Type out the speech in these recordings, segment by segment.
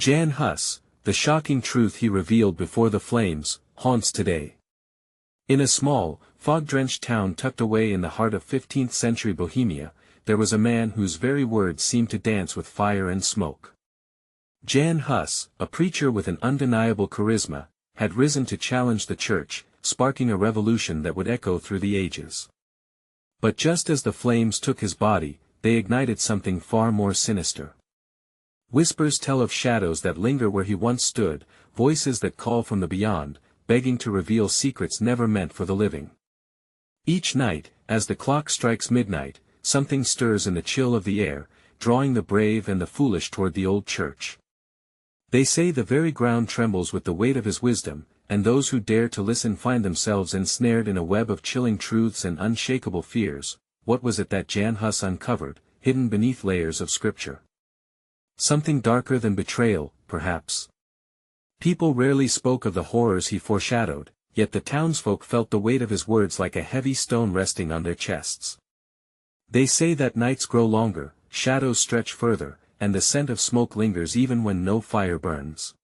Jan Hus, the shocking truth he revealed before the flames, haunts today. In a small, fog-drenched town tucked away in the heart of 15th-century Bohemia, there was a man whose very words seemed to dance with fire and smoke. Jan Hus, a preacher with an undeniable charisma, had risen to challenge the church, sparking a revolution that would echo through the ages. But just as the flames took his body, they ignited something far more sinister. Whispers tell of shadows that linger where he once stood, voices that call from the beyond, begging to reveal secrets never meant for the living. Each night, as the clock strikes midnight, something stirs in the chill of the air, drawing the brave and the foolish toward the old church. They say the very ground trembles with the weight of his wisdom, and those who dare to listen find themselves ensnared in a web of chilling truths and unshakable fears. What was it that Jan Hus uncovered, hidden beneath layers of scripture? Something darker than betrayal, perhaps. People rarely spoke of the horrors he foreshadowed, yet the townsfolk felt the weight of his words like a heavy stone resting on their chests. They say that nights grow longer, shadows stretch further, and the scent of smoke lingers even when no fire burns.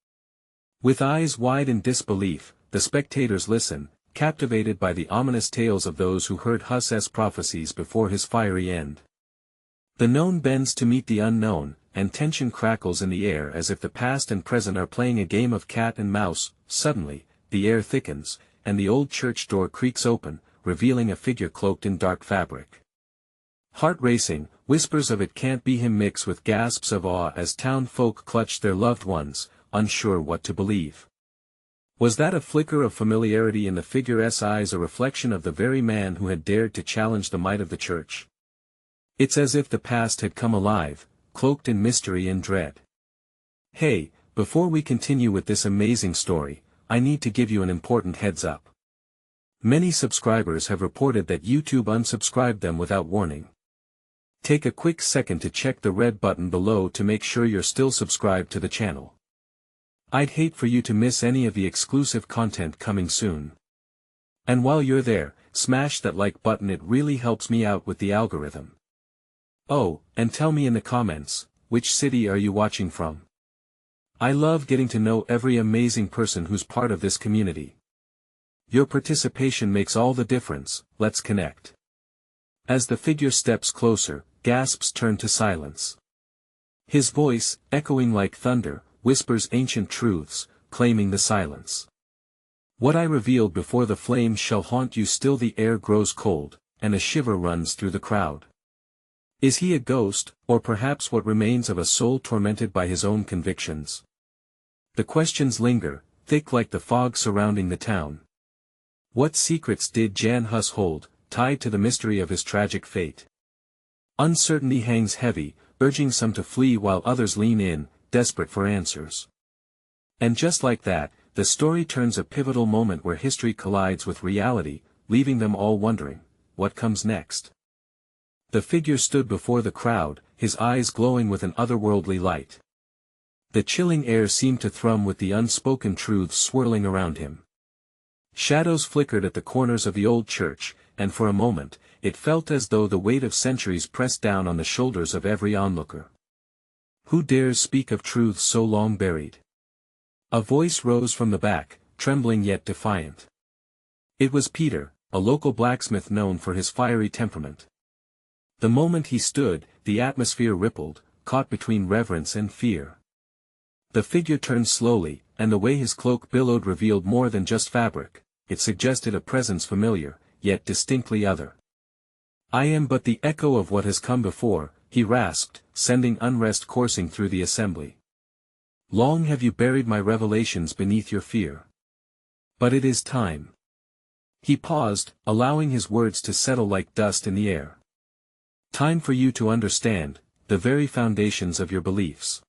With eyes wide in disbelief, the spectators listen, captivated by the ominous tales of those who heard Hus's prophecies before his fiery end. The known bends to meet the unknown, and tension crackles in the air as if the past and present are playing a game of cat and mouse. Suddenly, the air thickens, and the old church door creaks open, revealing a figure cloaked in dark fabric. Heart racing, whispers of "it can't be him" mix with gasps of awe as town folk clutched their loved ones, unsure what to believe. Was that a flicker of familiarity in the figure's eyes a reflection of the very man who had dared to challenge the might of the church? It's as if the past had come alive, cloaked in mystery and dread. Hey, before we continue with this amazing story, I need to give you an important heads up. Many subscribers have reported that YouTube unsubscribed them without warning. Take a quick second to check the red button below to make sure you're still subscribed to the channel. I'd hate for you to miss any of the exclusive content coming soon. And while you're there, smash that like button, it really helps me out with the algorithm. Oh, and tell me in the comments, which city are you watching from? I love getting to know every amazing person who's part of this community. Your participation makes all the difference. Let's connect. As the figure steps closer, gasps turn to silence. His voice, echoing like thunder, whispers ancient truths, claiming the silence. What I revealed before the flames shall haunt you still. The air grows cold, and a shiver runs through the crowd. Is he a ghost, or perhaps what remains of a soul tormented by his own convictions? The questions linger, thick like the fog surrounding the town. What secrets did Jan Hus hold, tied to the mystery of his tragic fate? Uncertainty hangs heavy, urging some to flee while others lean in, desperate for answers. And just like that, the story turns a pivotal moment where history collides with reality, leaving them all wondering, what comes next? The figure stood before the crowd, his eyes glowing with an otherworldly light. The chilling air seemed to thrum with the unspoken truths swirling around him. Shadows flickered at the corners of the old church, and for a moment, it felt as though the weight of centuries pressed down on the shoulders of every onlooker. Who dares speak of truths so long buried? A voice rose from the back, trembling yet defiant. It was Peter, a local blacksmith known for his fiery temperament. The moment he stood, the atmosphere rippled, caught between reverence and fear. The figure turned slowly, and the way his cloak billowed revealed more than just fabric. It suggested a presence familiar, yet distinctly other. "I am but the echo of what has come before," he rasped, sending unrest coursing through the assembly. "Long have you buried my revelations beneath your fear. But it is time." He paused, allowing his words to settle like dust in the air. "Time for you to understand the very foundations of your beliefs."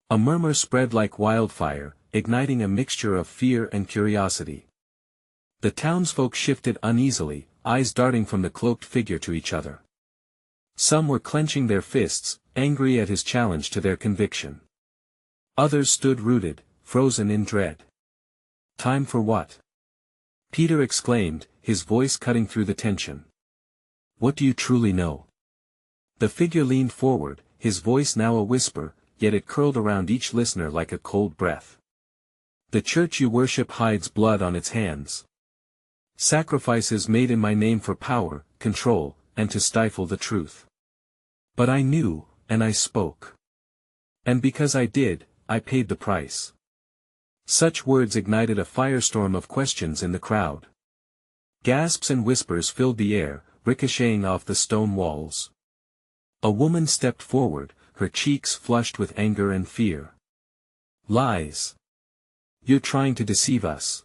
A murmur spread like wildfire, igniting a mixture of fear and curiosity. The townsfolk shifted uneasily, eyes darting from the cloaked figure to each other. Some were clenching their fists, angry at his challenge to their conviction. Others stood rooted, frozen in dread. "Time for what?" Peter exclaimed, his voice cutting through the tension. "What do you truly know?" The figure leaned forward, his voice now a whisper, yet it curled around each listener like a cold breath. The church you worship hides blood on its hands. Sacrifices made in my name for power, control, and to stifle the truth. But I knew, and I spoke. And because I did, I paid the price. Such words ignited a firestorm of questions in the crowd. Gasps and whispers filled the air, ricocheting off the stone walls. A woman stepped forward, her cheeks flushed with anger and fear. Lies. You're trying to deceive us.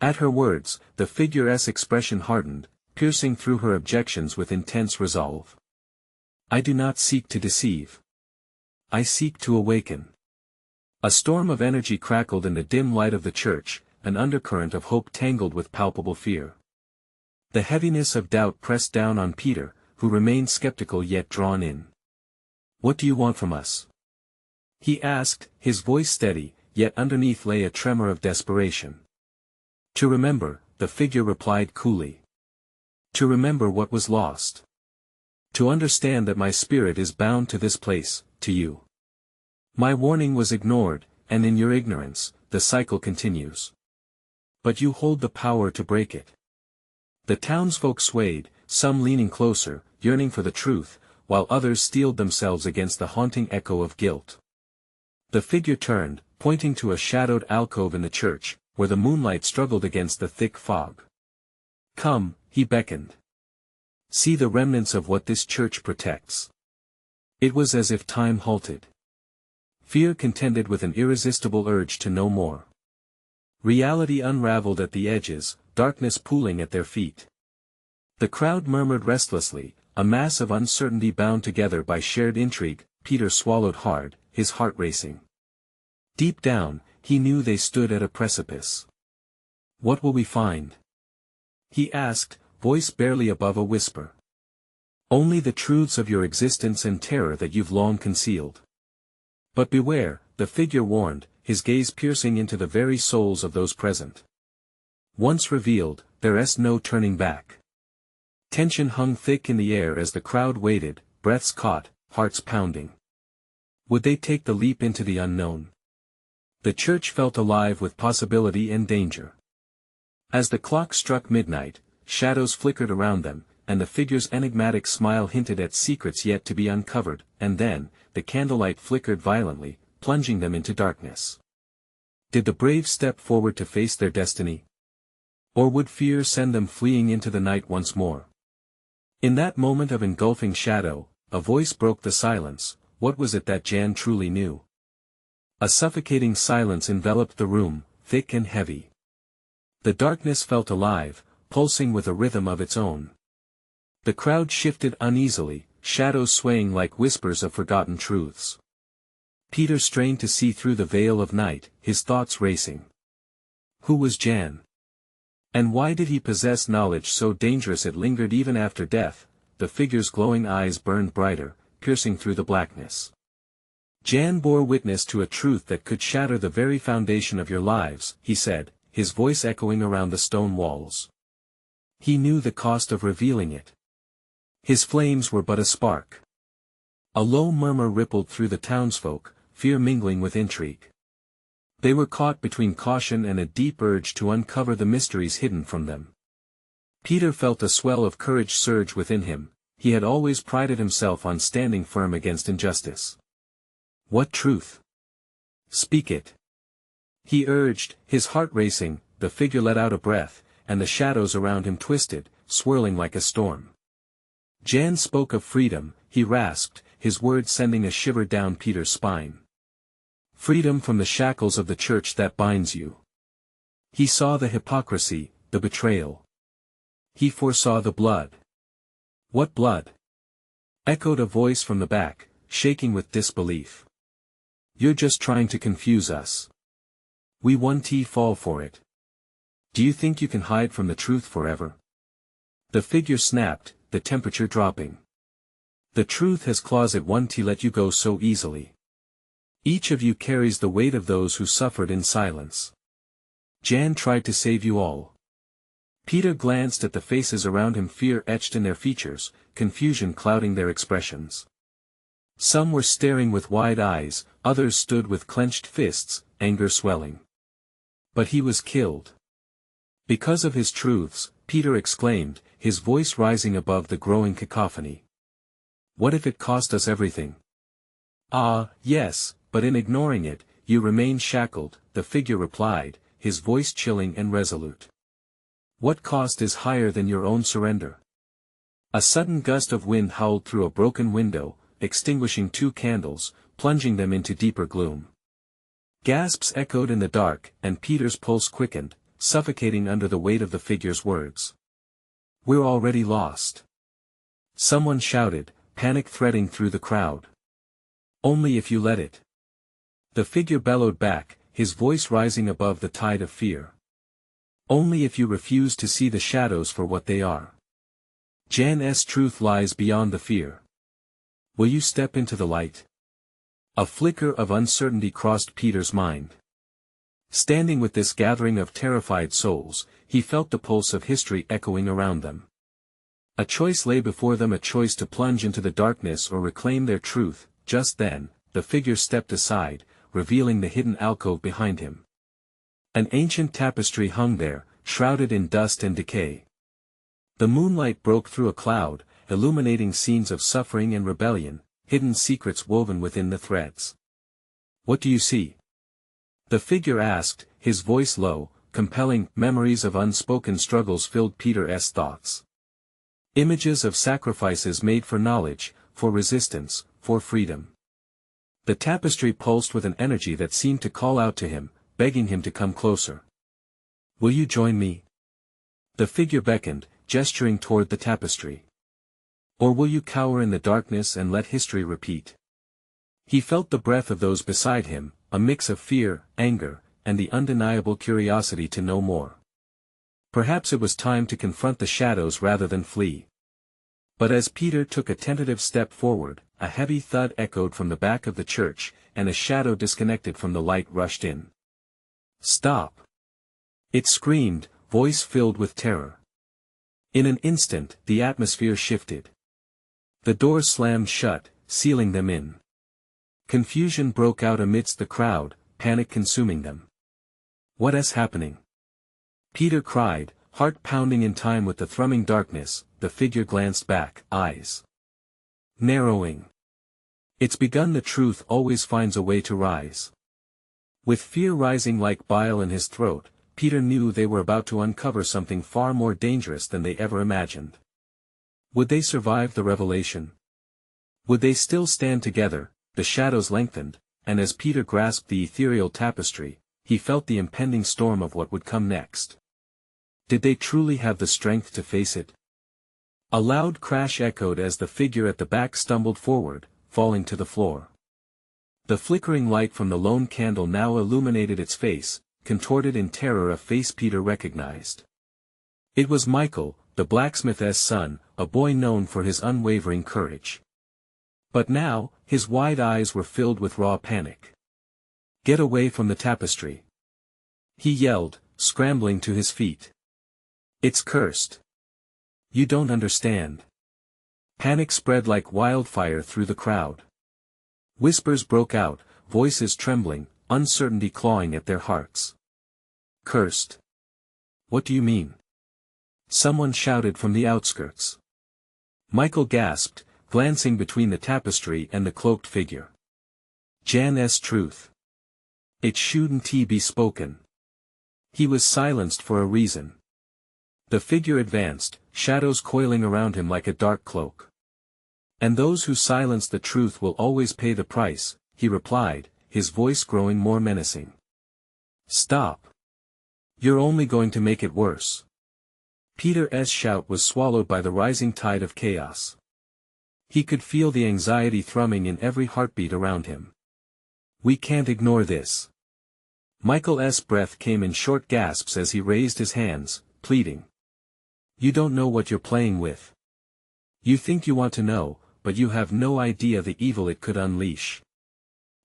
At her words, the figure's expression hardened, piercing through her objections with intense resolve. I do not seek to deceive. I seek to awaken. A storm of energy crackled in the dim light of the church, an undercurrent of hope tangled with palpable fear. The heaviness of doubt pressed down on Peter, who remained skeptical yet drawn in. What do you want from us? He asked, his voice steady, yet underneath lay a tremor of desperation. To remember, the figure replied coolly. To remember what was lost. To understand that my spirit is bound to this place, to you. My warning was ignored, and in your ignorance, the cycle continues. But you hold the power to break it. The townsfolk swayed, some leaning closer, yearning for the truth, while others steeled themselves against the haunting echo of guilt. The figure turned, pointing to a shadowed alcove in the church, where the moonlight struggled against the thick fog. Come, he beckoned. See the remnants of what this church protects. It was as if time halted. Fear contended with an irresistible urge to know more. Reality unraveled at the edges, darkness pooling at their feet. The crowd murmured restlessly, a mass of uncertainty bound together by shared intrigue. Peter swallowed hard, his heart racing. Deep down, he knew they stood at a precipice. What will we find? He asked, voice barely above a whisper. Only the truths of your existence and terror that you've long concealed. But beware, the figure warned, his gaze piercing into the very souls of those present. Once revealed, there's no turning back. Tension hung thick in the air as the crowd waited, breaths caught, hearts pounding. Would they take the leap into the unknown? The church felt alive with possibility and danger. As the clock struck midnight, shadows flickered around them, and the figure's enigmatic smile hinted at secrets yet to be uncovered, and then, the candlelight flickered violently, plunging them into darkness. Did the brave step forward to face their destiny? Or would fear send them fleeing into the night once more? In that moment of engulfing shadow, a voice broke the silence. What was it that Jan truly knew? A suffocating silence enveloped the room, thick and heavy. The darkness felt alive, pulsing with a rhythm of its own. The crowd shifted uneasily, shadows swaying like whispers of forgotten truths. Peter strained to see through the veil of night, his thoughts racing. Who was Jan? And why did he possess knowledge so dangerous it lingered even after death? The figure's glowing eyes burned brighter, piercing through the blackness. Jan bore witness to a truth that could shatter the very foundation of your lives, he said, his voice echoing around the stone walls. He knew the cost of revealing it. His flames were but a spark. A low murmur rippled through the townsfolk, fear mingling with intrigue. They were caught between caution and a deep urge to uncover the mysteries hidden from them. Peter felt a swell of courage surge within him. He had always prided himself on standing firm against injustice. What truth? Speak it. He urged, his heart racing. The figure let out a breath, and the shadows around him twisted, swirling like a storm. Jan spoke of freedom, he rasped, his words sending a shiver down Peter's spine. Freedom from the shackles of the church that binds you. He saw the hypocrisy, the betrayal. He foresaw the blood. What blood? Echoed a voice from the back, shaking with disbelief. You're just trying to confuse us. We won't fall for it. Do you think you can hide from the truth forever? The figure snapped, the temperature dropping. The truth has claws it won't let you go so easily. Each of you carries the weight of those who suffered in silence. Jan tried to save you all. Peter glanced at the faces around him, fear etched in their features, confusion clouding their expressions. Some were staring with wide eyes, others stood with clenched fists, anger swelling. But he was killed. Because of his truths, Peter exclaimed, his voice rising above the growing cacophony. What if it cost us everything? Ah, yes, but in ignoring it, you remain shackled, the figure replied, his voice chilling and resolute. What cost is higher than your own surrender? A sudden gust of wind howled through a broken window, extinguishing 2 candles, plunging them into deeper gloom. Gasps echoed in the dark, and Peter's pulse quickened, suffocating under the weight of the figure's words. We're already lost. Someone shouted, panic threading through the crowd. Only if you let it. The figure bellowed back, his voice rising above the tide of fear. Only if you refuse to see the shadows for what they are. Jan's truth lies beyond the fear. Will you step into the light? A flicker of uncertainty crossed Peter's mind. Standing with this gathering of terrified souls, he felt the pulse of history echoing around them. A choice lay before them, a choice to plunge into the darkness or reclaim their truth. Just then, the figure stepped aside, revealing the hidden alcove behind him. An ancient tapestry hung there, shrouded in dust and decay. The moonlight broke through a cloud, illuminating scenes of suffering and rebellion, hidden secrets woven within the threads. What do you see? The figure asked, his voice low, compelling. Memories of unspoken struggles filled Peter's thoughts. Images of sacrifices made for knowledge, for resistance, for freedom. The tapestry pulsed with an energy that seemed to call out to him, begging him to come closer. Will you join me? The figure beckoned, gesturing toward the tapestry. Or will you cower in the darkness and let history repeat? He felt the breath of those beside him, a mix of fear, anger, and the undeniable curiosity to know more. Perhaps it was time to confront the shadows rather than flee. But as Peter took a tentative step forward, a heavy thud echoed from the back of the church, and a shadow disconnected from the light rushed in. Stop! It screamed, voice filled with terror. In an instant, the atmosphere shifted. The doors slammed shut, sealing them in. Confusion broke out amidst the crowd, panic consuming them. What is happening? Peter cried, heart pounding in time with the thrumming darkness. The figure glanced back, eyes narrowing. It's begun. The truth always finds a way to rise. With fear rising like bile in his throat, Peter knew they were about to uncover something far more dangerous than they ever imagined. Would they survive the revelation? Would they still stand together? The shadows lengthened, and as Peter grasped the ethereal tapestry, he felt the impending storm of what would come next. Did they truly have the strength to face it? A loud crash echoed as the figure at the back stumbled forward, falling to the floor. The flickering light from the lone candle now illuminated its face, contorted in terror, a face Peter recognized. It was Michael, the blacksmith's son, a boy known for his unwavering courage. But now, his wide eyes were filled with raw panic. Get away from the tapestry! He yelled, scrambling to his feet. It's cursed. You don't understand. Panic spread like wildfire through the crowd. Whispers broke out, voices trembling, uncertainty clawing at their hearts. Cursed? What do you mean? Someone shouted from the outskirts. Michael gasped, glancing between the tapestry and the cloaked figure. Jan's truth. It shouldn't be spoken. He was silenced for a reason. The figure advanced, shadows coiling around him like a dark cloak. And those who silence the truth will always pay the price, he replied, his voice growing more menacing. Stop. You're only going to make it worse. Peter's shout was swallowed by the rising tide of chaos. He could feel the anxiety thrumming in every heartbeat around him. We can't ignore this. Michael's breath came in short gasps as he raised his hands, pleading. You don't know what you're playing with. You think you want to know, but you have no idea the evil it could unleash.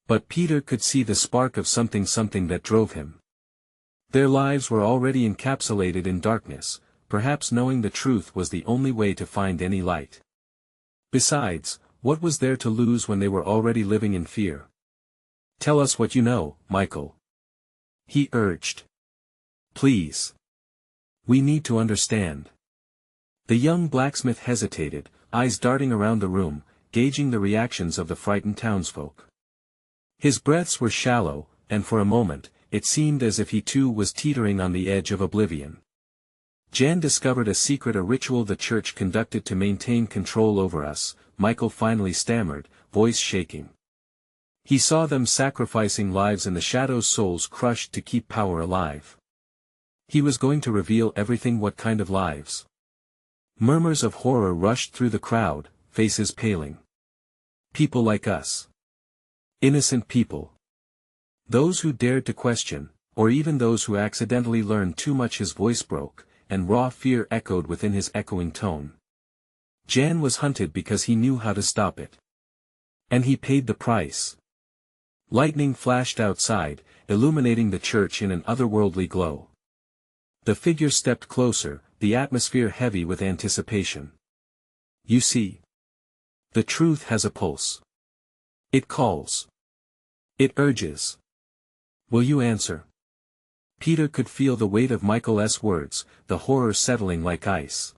But Peter could see the spark of something that drove him. Their lives were already encapsulated in darkness, perhaps knowing the truth was the only way to find any light. Besides, What was there to lose when they were already living in fear? Tell us what you know, Michael. He urged. Please. We need to understand. The young blacksmith hesitated, eyes darting around the room, gauging the reactions of the frightened townsfolk. His breaths were shallow, and for a moment, it seemed as if he too was teetering on the edge of oblivion. Jan discovered a secret, a ritual the church conducted to maintain control over us, Michael finally stammered, voice shaking. He saw them sacrificing lives in the shadows, souls crushed to keep power alive. He was going to reveal everything. What kind of lives? Murmurs of horror rushed through the crowd, faces paling. People like us. Innocent people. Those who dared to question, or even those who accidentally learned too much. His voice broke, and raw fear echoed within his echoing tone. Jan was hunted because he knew how to stop it. And he paid the price. Lightning flashed outside, illuminating the church in an otherworldly glow. The figure stepped closer, the atmosphere heavy with anticipation. You see. The truth has a pulse. It calls. It urges. Will you answer? Peter could feel the weight of Michael's words, the horror settling like ice.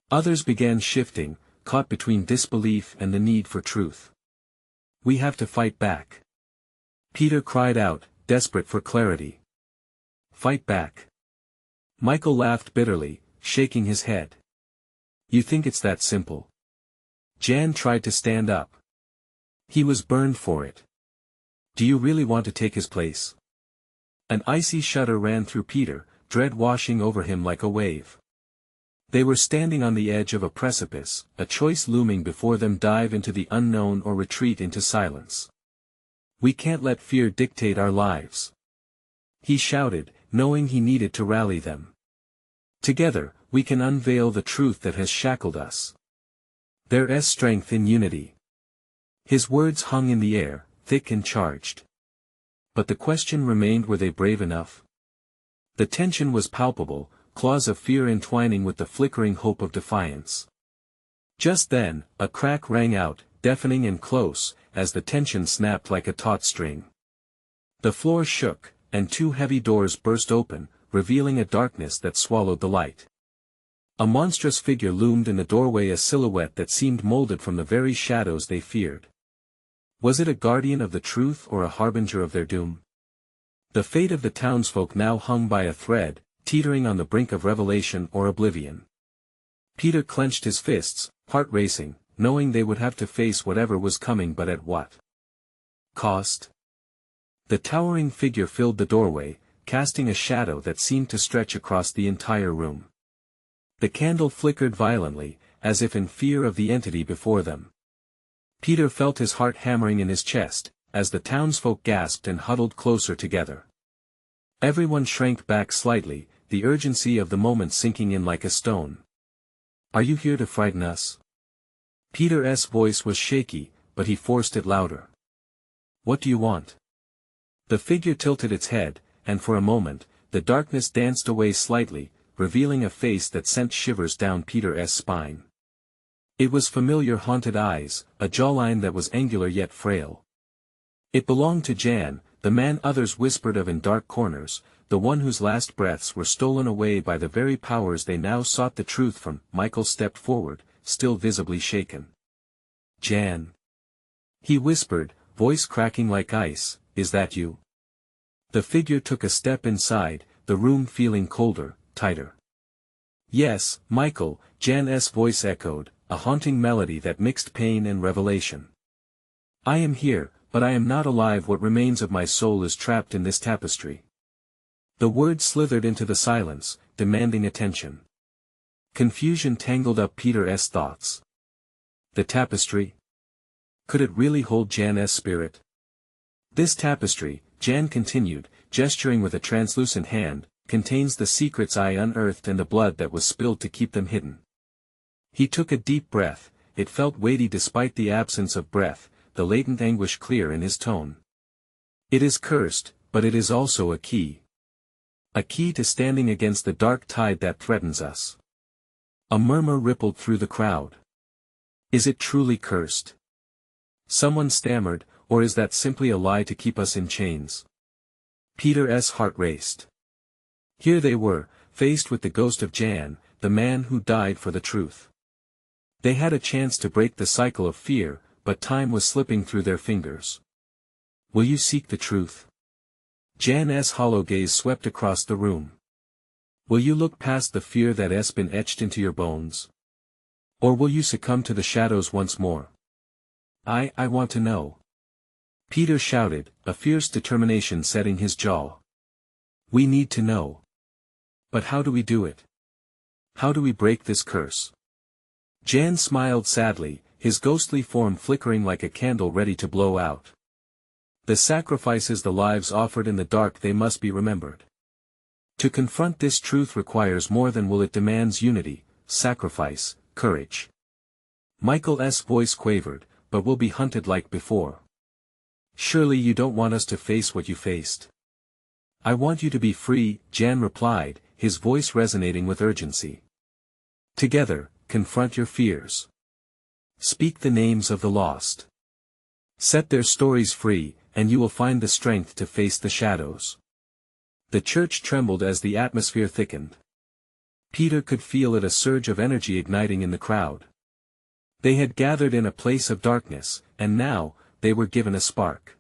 Others began shifting, caught between disbelief and the need for truth. We have to fight back. Peter cried out, desperate for clarity. Fight back. Michael laughed bitterly, shaking his head. You think it's that simple? Jan tried to stand up. He was burned for it. Do you really want to take his place? An icy shudder ran through Peter, dread washing over him like a wave. They were standing on the edge of a precipice, a choice looming before them: dive into the unknown or retreat into silence. We can't let fear dictate our lives. He shouted, knowing he needed to rally them. Together, we can unveil the truth that has shackled us. There is strength in unity. His words hung in the air, thick and charged. But the question remained: were they brave enough? The tension was palpable, claws of fear entwining with the flickering hope of defiance. Just then, a crack rang out, deafening and close, as the tension snapped like a taut string. The floor shook, and two heavy doors burst open, revealing a darkness that swallowed the light. A monstrous figure loomed in the doorway, a silhouette that seemed molded from the very shadows they feared. Was it a guardian of the truth or a harbinger of their doom? The fate of the townsfolk now hung by a thread, teetering on the brink of revelation or oblivion. Peter clenched his fists, heart racing, knowing they would have to face whatever was coming, but at what cost? The towering figure filled the doorway, casting a shadow that seemed to stretch across the entire room. The candle flickered violently, as if in fear of the entity before them. Peter felt his heart hammering in his chest, as the townsfolk gasped and huddled closer together. Everyone shrank back slightly, the urgency of the moment sinking in like a stone. Are you here to frighten us? Peter's voice was shaky, but he forced it louder. What do you want? The figure tilted its head, and for a moment, the darkness danced away slightly, revealing a face that sent shivers down Peter's spine. It was familiar, haunted eyes, a jawline that was angular yet frail. It belonged to Jan, the man others whispered of in dark corners, the one whose last breaths were stolen away by the very powers they now sought the truth from. Michael stepped forward, still visibly shaken. Jan. He whispered, voice cracking like ice, is that you? The figure took a step inside, the room feeling colder, tighter. Yes, Michael, Jan's voice echoed, a haunting melody that mixed pain and revelation. I am here, but I am not alive. What remains of my soul is trapped in this tapestry. The words slithered into the silence, demanding attention. Confusion tangled up Peter's thoughts. The tapestry? Could it really hold Jan's spirit? This tapestry, Jan continued, gesturing with a translucent hand, contains the secrets I unearthed and the blood that was spilled to keep them hidden. He took a deep breath, it felt weighty despite the absence of breath, the latent anguish clear in his tone. It is cursed, but it is also a key. A key to standing against the dark tide that threatens us. A murmur rippled through the crowd. Is it truly cursed? Someone stammered, or is that simply a lie to keep us in chains? Peter's heart raced. Here they were, faced with the ghost of Jan, the man who died for the truth. They had a chance to break the cycle of fear, but time was slipping through their fingers. Will you seek the truth? Jan's hollow gaze swept across the room. Will you look past the fear that has been etched into your bones? Or will you succumb to the shadows once more? I want to know. Peter shouted, a fierce determination setting his jaw. We need to know. But how do we do it? How do we break this curse? Jan smiled sadly, his ghostly form flickering like a candle ready to blow out. The sacrifices the lives offered in the dark, they must be remembered. To confront this truth requires more than will, it demands unity, sacrifice, courage. Michael's voice quavered, but we'll be hunted like before. Surely you don't want us to face what you faced. I want you to be free, Jan replied, his voice resonating with urgency. Together, confront your fears. Speak the names of the lost. Set their stories free, and you will find the strength to face the shadows. The church trembled as the atmosphere thickened. Peter could feel it, a surge of energy igniting in the crowd. They had gathered in a place of darkness, and now, they were given a spark.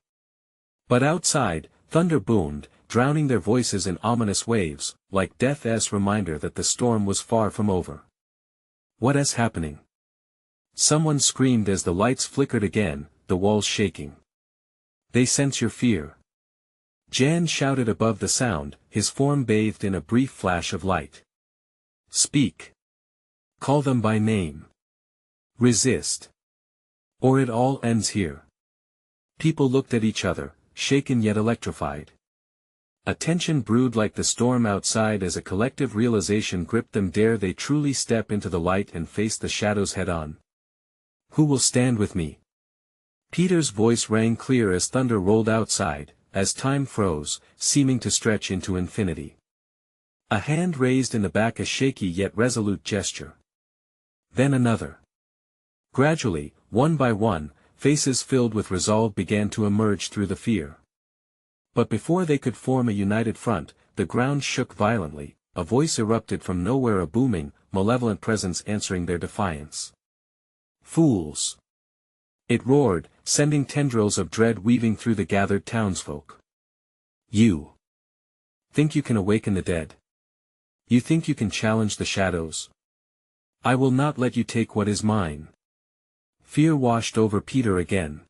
But outside, thunder boomed, drowning their voices in ominous waves, like death's reminder that the storm was far from over. What is happening? Someone screamed as the lights flickered again, the walls shaking. They sense your fear. Jan shouted above the sound, his form bathed in a brief flash of light. Speak. Call them by name. Resist. Or it all ends here. People looked at each other, shaken yet electrified. A tension brewed like the storm outside as a collective realization gripped them. Dare they truly step into the light and face the shadows head-on? Who will stand with me? Peter's voice rang clear as thunder rolled outside, as time froze, seeming to stretch into infinity. A hand raised in the back, a shaky yet resolute gesture. Then another. Gradually, one by one, faces filled with resolve began to emerge through the fear. But before they could form a united front, the ground shook violently, a voice erupted from nowhere, a booming, malevolent presence answering their defiance. Fools! It roared, sending tendrils of dread weaving through the gathered townsfolk. You think you can awaken the dead? You think you can challenge the shadows? I will not let you take what is mine. Fear washed over Peter again.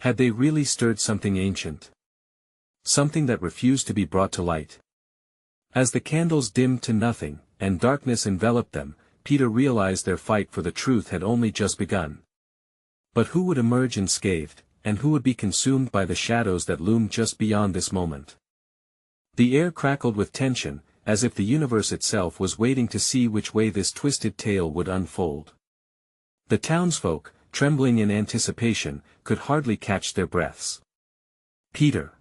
Had they really stirred something ancient? Something that refused to be brought to light? As the candles dimmed to nothing, and darkness enveloped them, Peter realized their fight for the truth had only just begun. But who would emerge unscathed, and who would be consumed by the shadows that loomed just beyond this moment? The air crackled with tension, as if the universe itself was waiting to see which way this twisted tale would unfold. The townsfolk, trembling in anticipation, could hardly catch their breaths. Peter!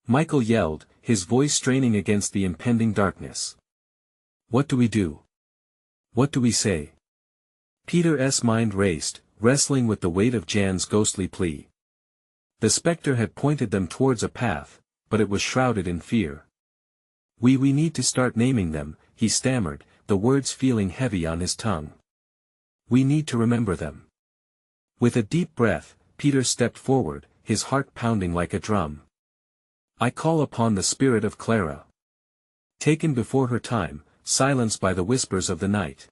Michael yelled, his voice straining against the impending darkness. What do we do? What do we say? Peter's mind raced, wrestling with the weight of Jan's ghostly plea. The spectre had pointed them towards a path, but it was shrouded in fear. We need to start naming them, he stammered, the words feeling heavy on his tongue. We need to remember them. With a deep breath, Peter stepped forward, his heart pounding like a drum. I call upon the spirit of Clara. Taken before her time, silenced by the whispers of the night.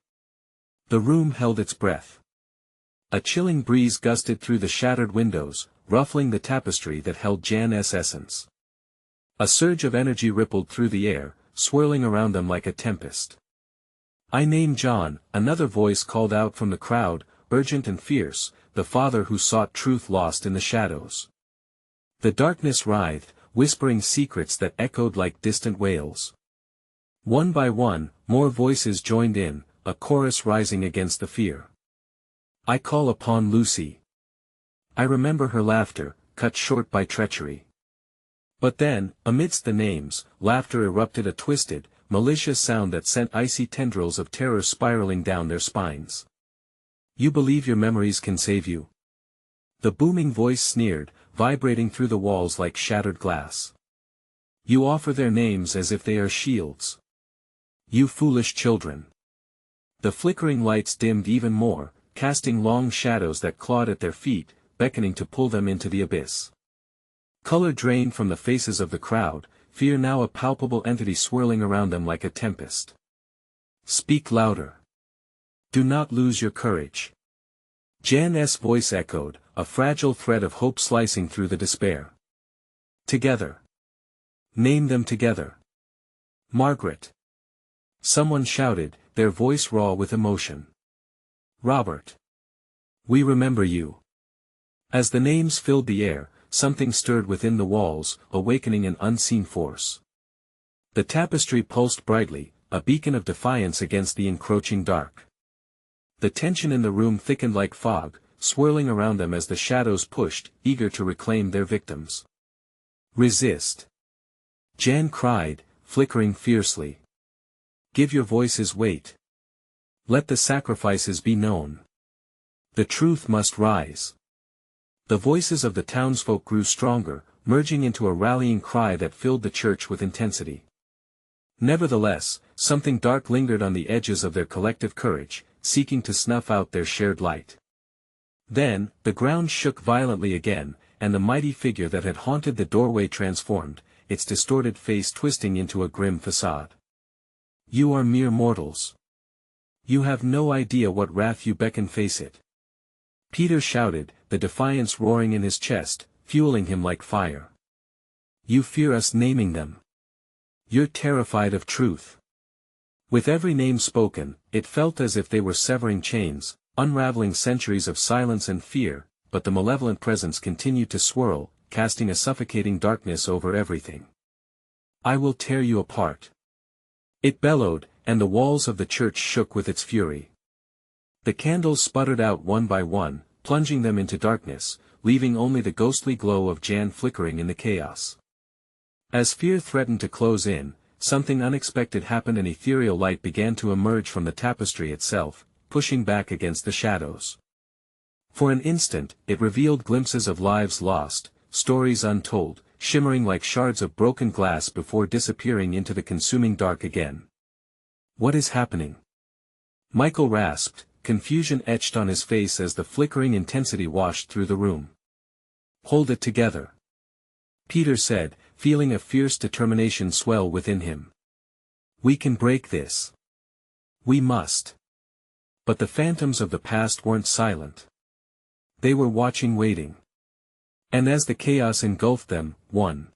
The room held its breath. A chilling breeze gusted through the shattered windows, ruffling the tapestry that held Jan's essence. A surge of energy rippled through the air, swirling around them like a tempest. I name John, another voice called out from the crowd, urgent and fierce, the father who sought truth lost in the shadows. The darkness writhed, whispering secrets that echoed like distant wails. One by one, more voices joined in, a chorus rising against the fear. I call upon Lucy. I remember her laughter, cut short by treachery. But then, amidst the names, laughter erupted, a twisted, malicious sound that sent icy tendrils of terror spiraling down their spines. You believe your memories can save you? The booming voice sneered, vibrating through the walls like shattered glass. You offer their names as if they are shields. You foolish children. The flickering lights dimmed even more, casting long shadows that clawed at their feet, beckoning to pull them into the abyss. Color drained from the faces of the crowd, fear now a palpable entity swirling around them like a tempest. Speak louder. Do not lose your courage. Jan's voice echoed, a fragile thread of hope slicing through the despair. Together. Name them together. Margaret. Someone shouted, their voice raw with emotion. Robert. We remember you. As the names filled the air, something stirred within the walls, awakening an unseen force. The tapestry pulsed brightly, a beacon of defiance against the encroaching dark. The tension in the room thickened like fog, swirling around them as the shadows pushed, eager to reclaim their victims. Resist. Jan cried, flickering fiercely. Give your voices weight. Let the sacrifices be known. The truth must rise. The voices of the townsfolk grew stronger, merging into a rallying cry that filled the church with intensity. Nevertheless, something dark lingered on the edges of their collective courage, seeking to snuff out their shared light. Then, the ground shook violently again, and the mighty figure that had haunted the doorway transformed, its distorted face twisting into a grim facade. You are mere mortals. You have no idea what wrath you beckon face it. Peter shouted, the defiance roaring in his chest, fueling him like fire. You fear us naming them. You're terrified of truth. With every name spoken, it felt as if they were severing chains, unraveling centuries of silence and fear, but the malevolent presence continued to swirl, casting a suffocating darkness over everything. I will tear you apart. It bellowed, and the walls of the church shook with its fury. The candles sputtered out one by one, plunging them into darkness, leaving only the ghostly glow of Jan flickering in the chaos. As fear threatened to close in, something unexpected happened. An ethereal light began to emerge from the tapestry itself, pushing back against the shadows. For an instant, it revealed glimpses of lives lost, stories untold, shimmering like shards of broken glass before disappearing into the consuming dark again. What is happening? Michael rasped, confusion etched on his face as the flickering intensity washed through the room. Hold it together. Peter said, feeling a fierce determination swell within him. We can break this. We must. But the phantoms of the past weren't silent. They were watching, waiting. And as the chaos engulfed them, one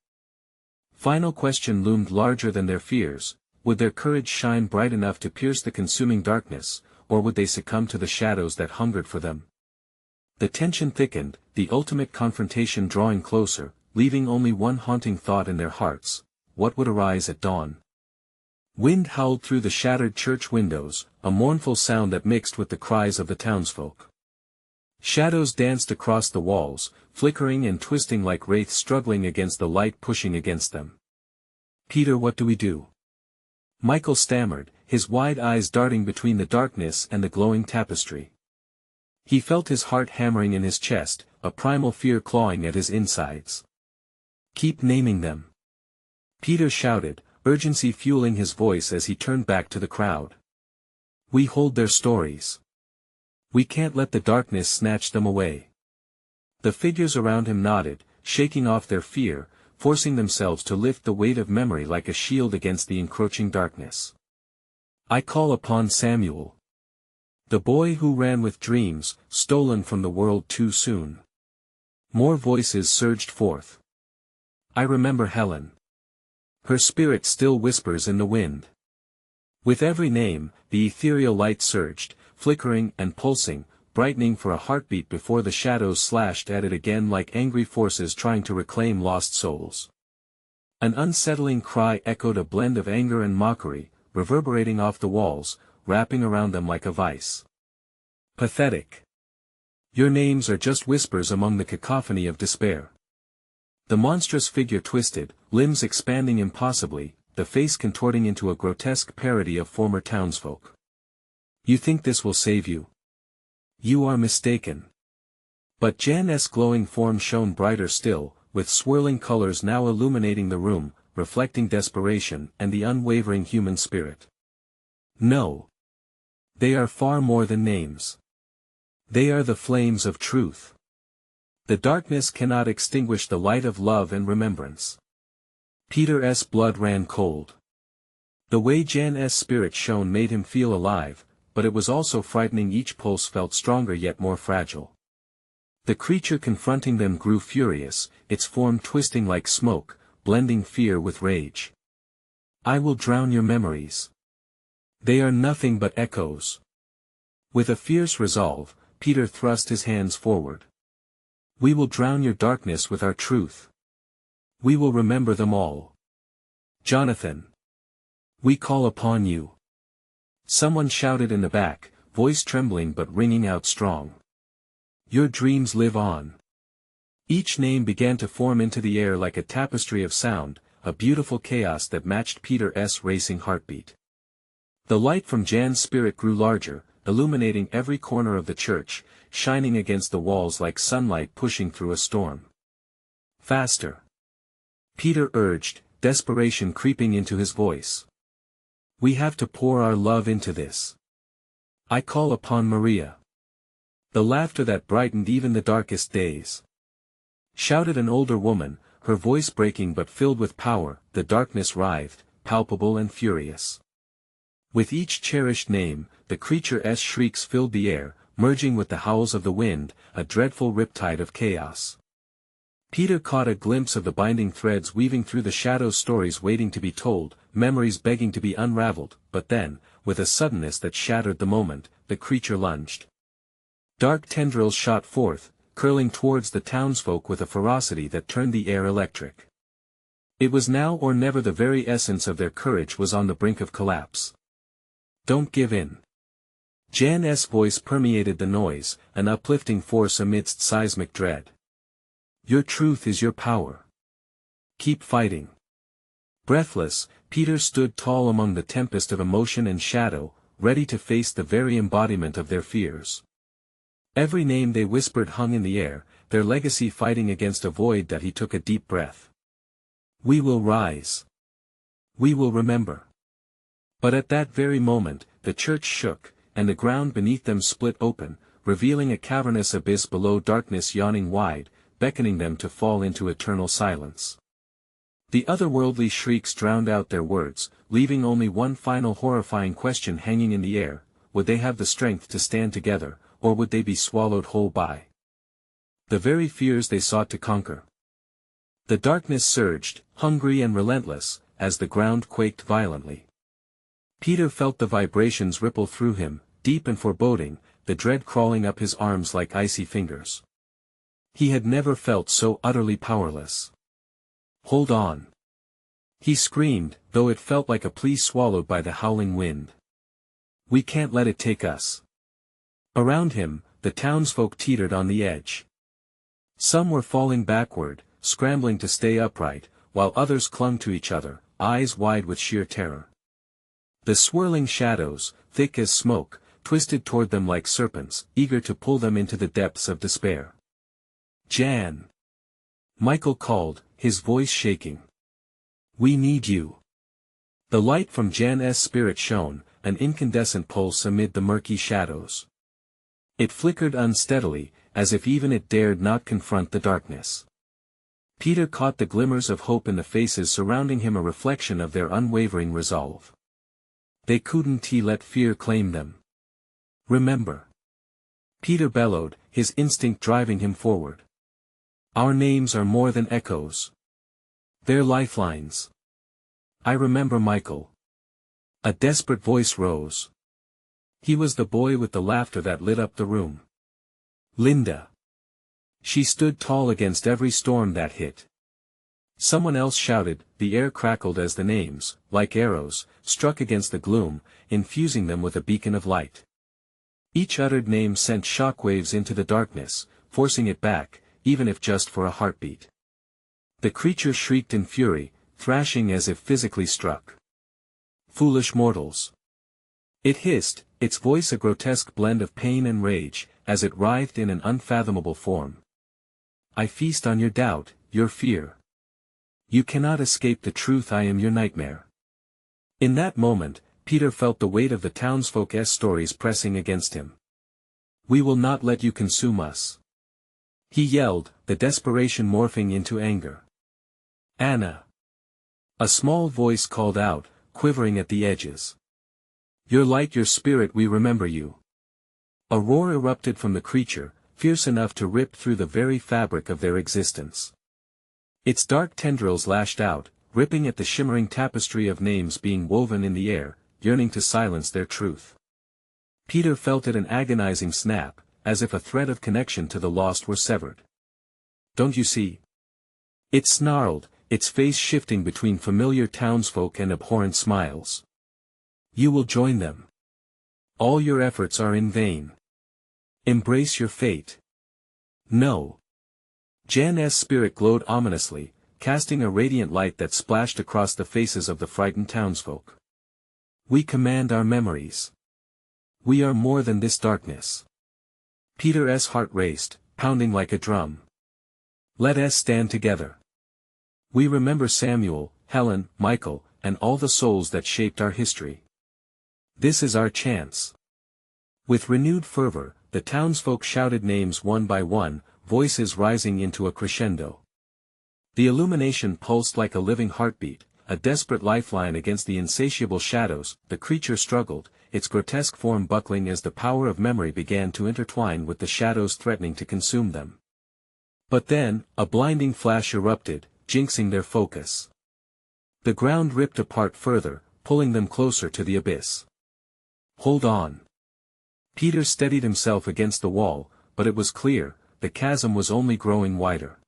final question loomed larger than their fears: would their courage shine bright enough to pierce the consuming darkness, or would they succumb to the shadows that hungered for them? The tension thickened, the ultimate confrontation drawing closer, leaving only one haunting thought in their hearts: what would arise at dawn? Wind howled through the shattered church windows, a mournful sound that mixed with the cries of the townsfolk. Shadows danced across the walls, flickering and twisting like wraiths struggling against the light pushing against them. Peter, what do we do? Michael stammered, his wide eyes darting between the darkness and the glowing tapestry. He felt his heart hammering in his chest, a primal fear clawing at his insides. Keep naming them. Peter shouted, urgency fueling his voice as he turned back to the crowd. We hold their stories. We can't let the darkness snatch them away. The figures around him nodded, shaking off their fear, forcing themselves to lift the weight of memory like a shield against the encroaching darkness. I call upon Samuel. The boy who ran with dreams, stolen from the world too soon. More voices surged forth. I remember Helen. Her spirit still whispers in the wind. With every name, the ethereal light surged, flickering and pulsing, brightening for a heartbeat before the shadows slashed at it again like angry forces trying to reclaim lost souls. An unsettling cry echoed, a blend of anger and mockery, reverberating off the walls, wrapping around them like a vice. Pathetic. Your names are just whispers among the cacophony of despair. The monstrous figure twisted, limbs expanding impossibly, the face contorting into a grotesque parody of former townsfolk. You think this will save you? You are mistaken. But Jan's glowing form shone brighter still, with swirling colors now illuminating the room, reflecting desperation and the unwavering human spirit. No. They are far more than names. They are the flames of truth. The darkness cannot extinguish the light of love and remembrance. Peter's blood ran cold. The way Jan's spirit shone made him feel alive, but it was also frightening. Each pulse felt stronger yet more fragile. The creature confronting them grew furious, its form twisting like smoke, blending fear with rage. I will drown your memories. They are nothing but echoes. With a fierce resolve, Peter thrust his hands forward. We will drown your darkness with our truth. We will remember them all. Jonathan. We call upon you. Someone shouted in the back, voice trembling but ringing out strong. Your dreams live on. Each name began to form into the air like a tapestry of sound, a beautiful chaos that matched Peter's racing heartbeat. The light from Jan's spirit grew larger, illuminating every corner of the church, shining against the walls like sunlight pushing through a storm. Faster. Peter urged, desperation creeping into his voice. We have to pour our love into this. I call upon Maria. The laughter that brightened even the darkest days. Shouted an older woman, her voice breaking but filled with power. The darkness writhed, palpable and furious. With each cherished name, the creature's shrieks filled the air, merging with the howls of the wind, a dreadful riptide of chaos. Peter caught a glimpse of the binding threads weaving through the shadows, stories waiting to be told, memories begging to be unraveled, but then, with a suddenness that shattered the moment, the creature lunged. Dark tendrils shot forth, curling towards the townsfolk with a ferocity that turned the air electric. It was now or never. The very essence of their courage was on the brink of collapse. Don't give in. Jan's voice permeated the noise, an uplifting force amidst seismic dread. Your truth is your power. Keep fighting. Breathless, Peter stood tall among the tempest of emotion and shadow, ready to face the very embodiment of their fears. Every name they whispered hung in the air, their legacy fighting against a void. That he took a deep breath. We will rise. We will remember. But at that very moment, the church shook, and the ground beneath them split open, revealing a cavernous abyss below, darkness yawning wide, beckoning them to fall into eternal silence. The otherworldly shrieks drowned out their words, leaving only one final horrifying question hanging in the air: would they have the strength to stand together, or would they be swallowed whole by the very fears they sought to conquer? The darkness surged, hungry and relentless, as the ground quaked violently. Peter felt the vibrations ripple through him, deep and foreboding, the dread crawling up his arms like icy fingers. He had never felt so utterly powerless. Hold on. He screamed, though it felt like a plea swallowed by the howling wind. We can't let it take us. Around him, the townsfolk teetered on the edge. Some were falling backward, scrambling to stay upright, while others clung to each other, eyes wide with sheer terror. The swirling shadows, thick as smoke, twisted toward them like serpents, eager to pull them into the depths of despair. Jan! Michael called, his voice shaking. We need you. The light from Jan's spirit shone, an incandescent pulse amid the murky shadows. It flickered unsteadily, as if even it dared not confront the darkness. Peter caught the glimmers of hope in the faces surrounding him, a reflection of their unwavering resolve. They couldn't let fear claim them. Remember. Peter bellowed, his instinct driving him forward. Our names are more than echoes. They're lifelines. I remember Michael. A desperate voice rose. He was the boy with the laughter that lit up the room. Linda. She stood tall against every storm that hit. Someone else shouted. The air crackled as the names, like arrows, struck against the gloom, infusing them with a beacon of light. Each uttered name sent shockwaves into the darkness, forcing it back, even if just for a heartbeat. The creature shrieked in fury, thrashing as if physically struck. Foolish mortals. It hissed, its voice a grotesque blend of pain and rage, as it writhed in an unfathomable form. I feast on your doubt, your fear. You cannot escape the truth. I am your nightmare. In that moment, Peter felt the weight of the townsfolk's stories pressing against him. We will not let you consume us. He yelled, the desperation morphing into anger. Anna. A small voice called out, quivering at the edges. Your light, your spirit, we remember you. A roar erupted from the creature, fierce enough to rip through the very fabric of their existence. Its dark tendrils lashed out, ripping at the shimmering tapestry of names being woven in the air, yearning to silence their truth. Peter felt it an agonizing snap, as if a thread of connection to the lost were severed. Don't you see? It snarled, its face shifting between familiar townsfolk and abhorrent smiles. You will join them. All your efforts are in vain. Embrace your fate. No. Jan's spirit glowed ominously, casting a radiant light that splashed across the faces of the frightened townsfolk. We command our memories. We are more than this darkness. Peter's heart raced, pounding like a drum. Let us stand together. We remember Samuel, Helen, Michael, and all the souls that shaped our history. This is our chance. With renewed fervor, the townsfolk shouted names one by one, voices rising into a crescendo. The illumination pulsed like a living heartbeat, a desperate lifeline against the insatiable shadows. The creature struggled, its grotesque form buckling as the power of memory began to intertwine with the shadows threatening to consume them. But then, a blinding flash erupted, jinxing their focus. The ground ripped apart further, pulling them closer to the abyss. Hold on. Peter steadied himself against the wall, but it was clear, the chasm was only growing wider.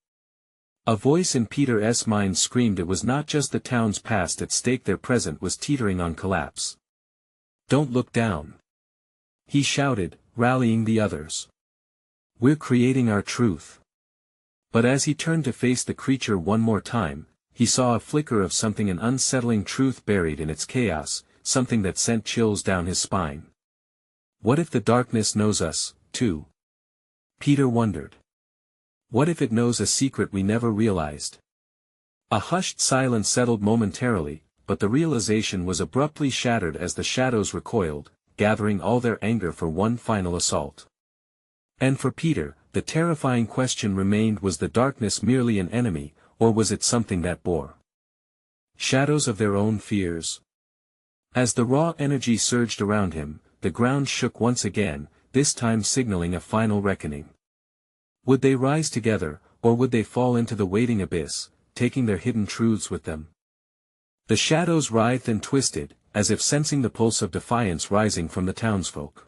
A voice in Peter's mind screamed it was not just the town's past at stake, their present was teetering on collapse. Don't look down. He shouted, rallying the others. We're creating our truth. But as he turned to face the creature one more time, he saw a flicker of something, an unsettling truth buried in its chaos, something that sent chills down his spine. What if the darkness knows us, too? Peter wondered. What if it knows a secret we never realized? A hushed silence settled momentarily, but the realization was abruptly shattered as the shadows recoiled, gathering all their anger for one final assault. And for Peter, the terrifying question remained: was the darkness merely an enemy, or was it something that bore shadows of their own fears? As the raw energy surged around him, the ground shook once again, this time signaling a final reckoning. Would they rise together, or would they fall into the waiting abyss, taking their hidden truths with them? The shadows writhed and twisted, as if sensing the pulse of defiance rising from the townsfolk.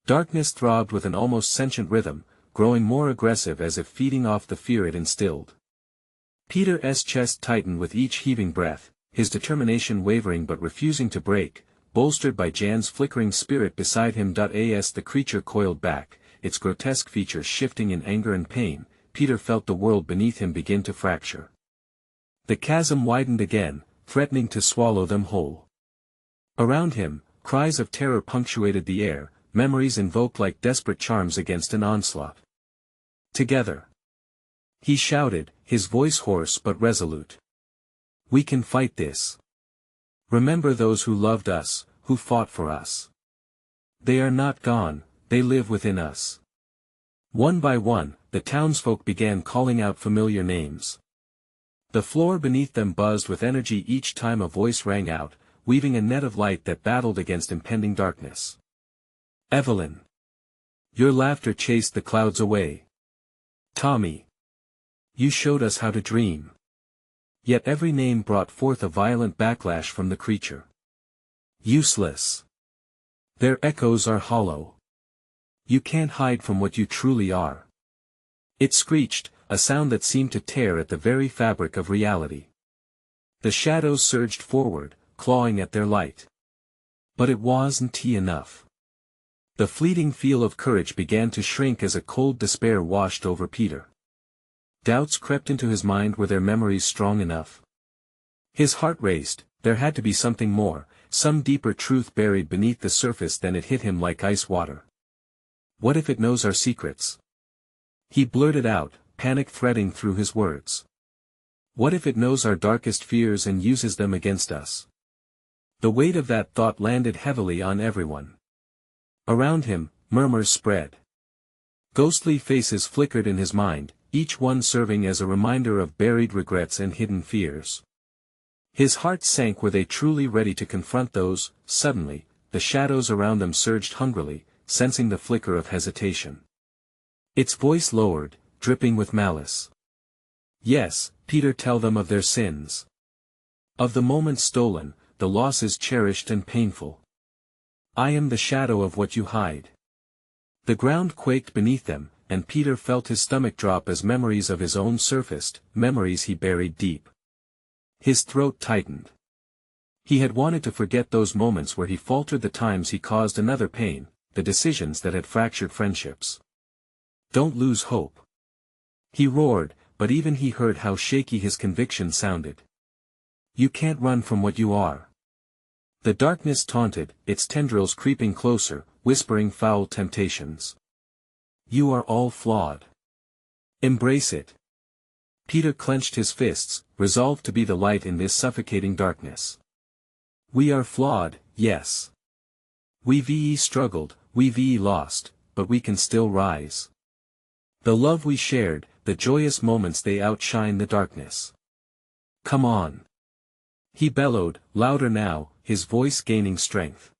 Darkness throbbed with an almost sentient rhythm, growing more aggressive as if feeding off the fear it instilled. Peter's chest tightened with each heaving breath, his determination wavering but refusing to break, bolstered by Jan's flickering spirit beside him. As the creature coiled back, its grotesque features shifting in anger and pain, Peter felt the world beneath him begin to fracture. The chasm widened again, threatening to swallow them whole. Around him, cries of terror punctuated the air, memories invoked like desperate charms against an onslaught. Together. He shouted, his voice hoarse but resolute. We can fight this. Remember those who loved us, who fought for us. They are not gone, they live within us. One by one, the townsfolk began calling out familiar names. The floor beneath them buzzed with energy each time a voice rang out, weaving a net of light that battled against impending darkness. Evelyn. Your laughter chased the clouds away. Tommy. You showed us how to dream. Yet every name brought forth a violent backlash from the creature. Useless. Their echoes are hollow. You can't hide from what you truly are. It screeched, a sound that seemed to tear at the very fabric of reality. The shadows surged forward, clawing at their light. But it wasn't enough. The fleeting feel of courage began to shrink as a cold despair washed over Peter. Doubts crept into his mind. Were their memories strong enough? His heart raced, There had to be something more, some deeper truth buried beneath the surface. Then it hit him like ice water. What if it knows our secrets? He blurted out, panic threading through his words. What if it knows our darkest fears and uses them against us? The weight of that thought landed heavily on everyone. Around him, murmurs spread. Ghostly faces flickered in his mind, each one serving as a reminder of buried regrets and hidden fears. His heart sank. Were they truly ready to confront those? Suddenly, the shadows around them surged hungrily, sensing the flicker of hesitation. Its voice lowered, dripping with malice. Yes, Peter, tell them of their sins. Of the moments stolen, the losses cherished and painful. I am the shadow of what you hide. The ground quaked beneath them, and Peter felt his stomach drop as memories of his own surfaced, memories he buried deep. His throat tightened. He had wanted to forget those moments where he faltered, the times he caused another pain, the decisions that had fractured friendships. Don't lose hope. He roared, but even he heard how shaky his conviction sounded. You can't run from what you are. The darkness taunted, its tendrils creeping closer, whispering foul temptations. You are all flawed. Embrace it. Peter clenched his fists, resolved to be the light in this suffocating darkness. We are flawed, yes. We've struggled, we've lost, but we can still rise. The love we shared, the joyous moments, they outshine the darkness. Come on. He bellowed, louder now, his voice gaining strength.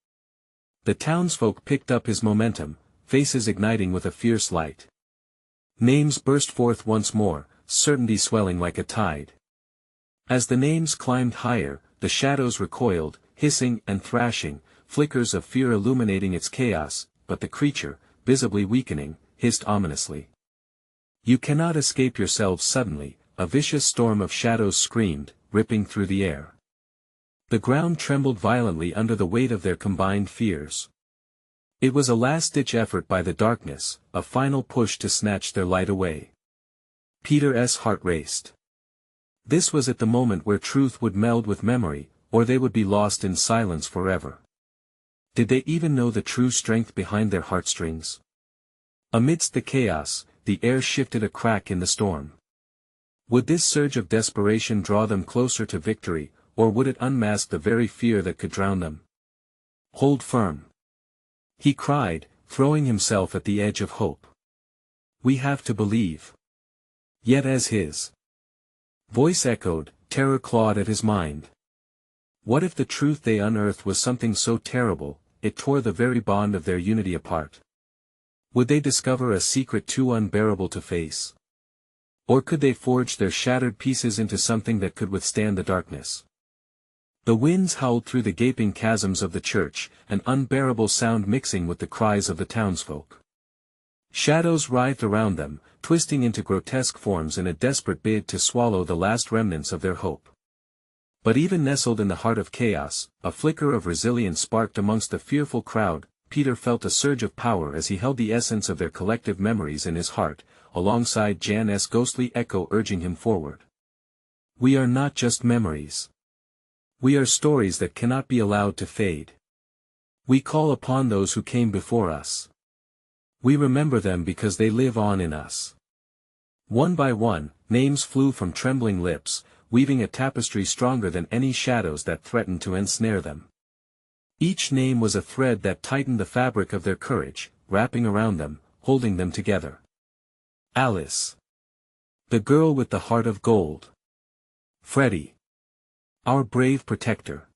The townsfolk picked up his momentum, faces igniting with a fierce light. Names burst forth once more, certainty swelling like a tide. As the names climbed higher, the shadows recoiled, hissing and thrashing, flickers of fear illuminating its chaos, but the creature, visibly weakening, hissed ominously. You cannot escape yourselves. Suddenly, a vicious storm of shadows screamed, ripping through the air. The ground trembled violently under the weight of their combined fears. It was a last-ditch effort by the darkness, a final push to snatch their light away. Peter's heart raced. This was at the moment where truth would meld with memory, or they would be lost in silence forever. Did they even know the true strength behind their heartstrings? Amidst the chaos, the air shifted a crack in the storm. Would this surge of desperation draw them closer to victory, or would it unmask the very fear that could drown them? Hold firm. He cried, throwing himself at the edge of hope. We have to believe. Yet as his voice echoed, terror clawed at his mind. What if the truth they unearthed was something so terrible, it tore the very bond of their unity apart? Would they discover a secret too unbearable to face? Or could they forge their shattered pieces into something that could withstand the darkness? The winds howled through the gaping chasms of the church, an unbearable sound mixing with the cries of the townsfolk. Shadows writhed around them, twisting into grotesque forms in a desperate bid to swallow the last remnants of their hope. But even nestled in the heart of chaos, a flicker of resilience sparked amongst the fearful crowd. Peter felt a surge of power as he held the essence of their collective memories in his heart, alongside Jan's ghostly echo urging him forward. We are not just memories. We are stories that cannot be allowed to fade. We call upon those who came before us. We remember them because they live on in us. One by one, names flew from trembling lips, weaving a tapestry stronger than any shadows that threatened to ensnare them. Each name was a thread that tightened the fabric of their courage, wrapping around them, holding them together. Alice. The girl with the heart of gold. Freddie. Our brave protector.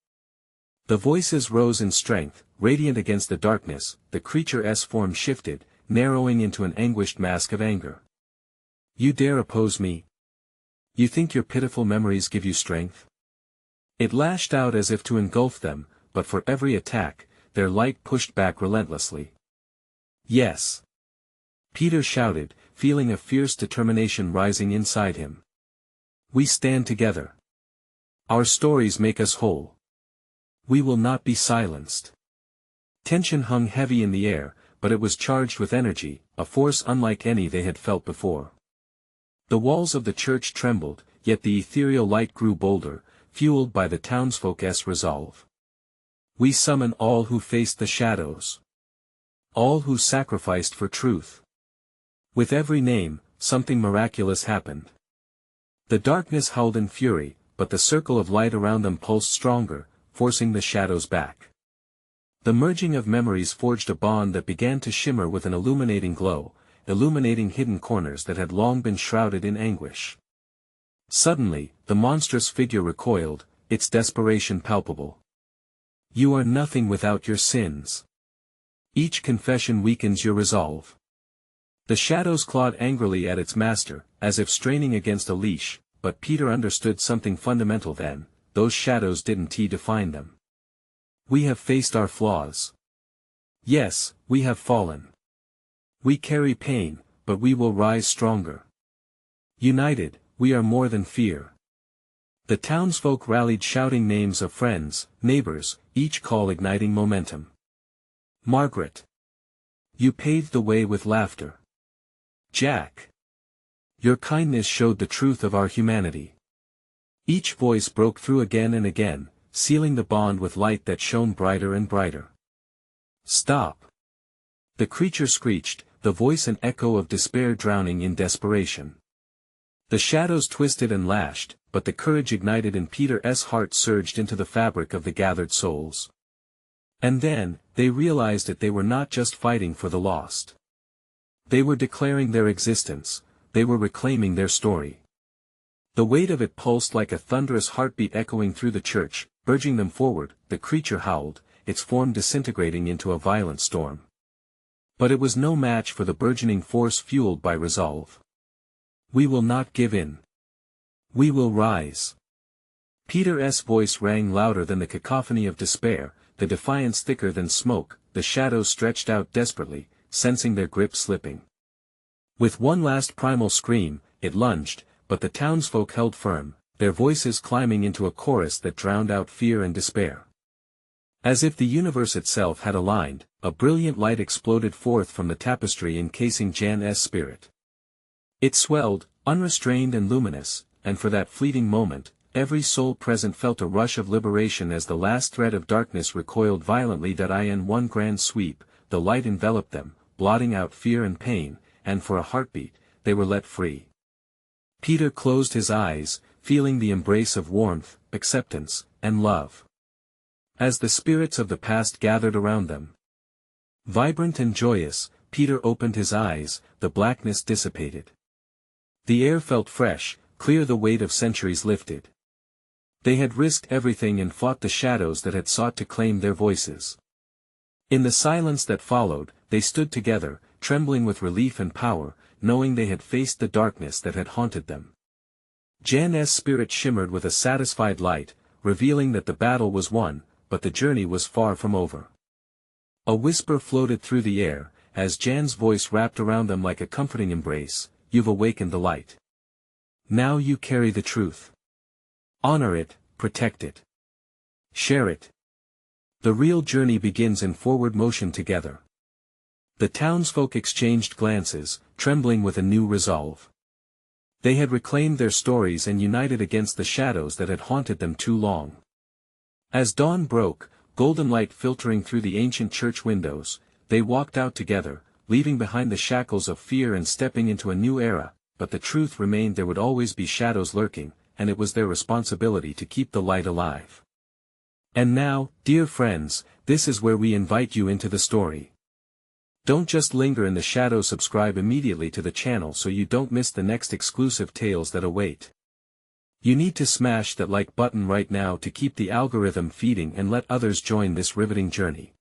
The voices rose in strength, radiant against the darkness. The creature's form shifted, narrowing into an anguished mask of anger. You dare oppose me? You think your pitiful memories give you strength? It lashed out as if to engulf them, but for every attack, their light pushed back relentlessly. Yes. Peter shouted, feeling a fierce determination rising inside him. We stand together. Our stories make us whole. We will not be silenced. Tension hung heavy in the air, but it was charged with energy, a force unlike any they had felt before. The walls of the church trembled, yet the ethereal light grew bolder, fueled by the townsfolk's resolve. We summon all who faced the shadows. All who sacrificed for truth. With every name, something miraculous happened. The darkness howled in fury, but the circle of light around them pulsed stronger, forcing the shadows back. The merging of memories forged a bond that began to shimmer with an illuminating glow, illuminating hidden corners that had long been shrouded in anguish. Suddenly, the monstrous figure recoiled, its desperation palpable. You are nothing without your sins. Each confession weakens your resolve. The shadows clawed angrily at its master, as if straining against a leash, but Peter understood something fundamental then: those shadows didn't define them. We have faced our flaws. Yes, we have fallen. We carry pain, but we will rise stronger. United, we are more than fear. The townsfolk rallied, shouting names of friends, neighbors, each call igniting momentum. Margaret. You paved the way with laughter. Jack. Your kindness showed the truth of our humanity. Each voice broke through again and again, sealing the bond with light that shone brighter and brighter. Stop. The creature screeched, the voice an echo of despair drowning in desperation. The shadows twisted and lashed, but the courage ignited in Peter's heart surged into the fabric of the gathered souls. And then, they realized that they were not just fighting for the lost. They were declaring their existence, they were reclaiming their story. The weight of it pulsed like a thunderous heartbeat echoing through the church, urging them forward. The creature howled, its form disintegrating into a violent storm. But it was no match for the burgeoning force fueled by resolve. We will not give in. We will rise. Peter's voice rang louder than the cacophony of despair, the defiance thicker than smoke. The shadows stretched out desperately, sensing their grip slipping. With one last primal scream, it lunged, but the townsfolk held firm, their voices climbing into a chorus that drowned out fear and despair. As if the universe itself had aligned, a brilliant light exploded forth from the tapestry encasing Jan's spirit. It swelled, unrestrained and luminous, and for that fleeting moment, every soul present felt a rush of liberation as the last thread of darkness recoiled violently. In one grand sweep, the light enveloped them, blotting out fear and pain, and for a heartbeat, they were let free. Peter closed his eyes, feeling the embrace of warmth, acceptance, and love. As the spirits of the past gathered around them, vibrant and joyous, Peter opened his eyes, the blackness dissipated. The air felt fresh, clear, the weight of centuries lifted. They had risked everything and fought the shadows that had sought to claim their voices. In the silence that followed, they stood together, trembling with relief and power, knowing they had faced the darkness that had haunted them. Jan's spirit shimmered with a satisfied light, revealing that the battle was won, but the journey was far from over. A whisper floated through the air, as Jan's voice wrapped around them like a comforting embrace: you've awakened the light. Now you carry the truth. Honor it, protect it. Share it. The real journey begins in forward motion together. The townsfolk exchanged glances, trembling with a new resolve. They had reclaimed their stories and united against the shadows that had haunted them too long. As dawn broke, golden light filtering through the ancient church windows, they walked out together, leaving behind the shackles of fear and stepping into a new era. But the truth remained: there would always be shadows lurking, and it was their responsibility to keep the light alive. And now, dear friends, this is where we invite you into the story. Don't just linger in the shadows. Subscribe immediately to the channel so you don't miss the next exclusive tales that await. You need to smash that like button right now to keep the algorithm feeding and let others join this riveting journey.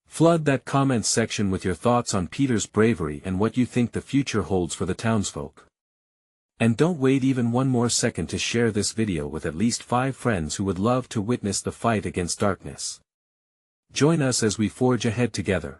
Flood that comments section with your thoughts on Peter's bravery and what you think the future holds for the townsfolk. And don't wait even one more second to share this video with at least 5 friends who would love to witness the fight against darkness. Join us as we forge ahead together.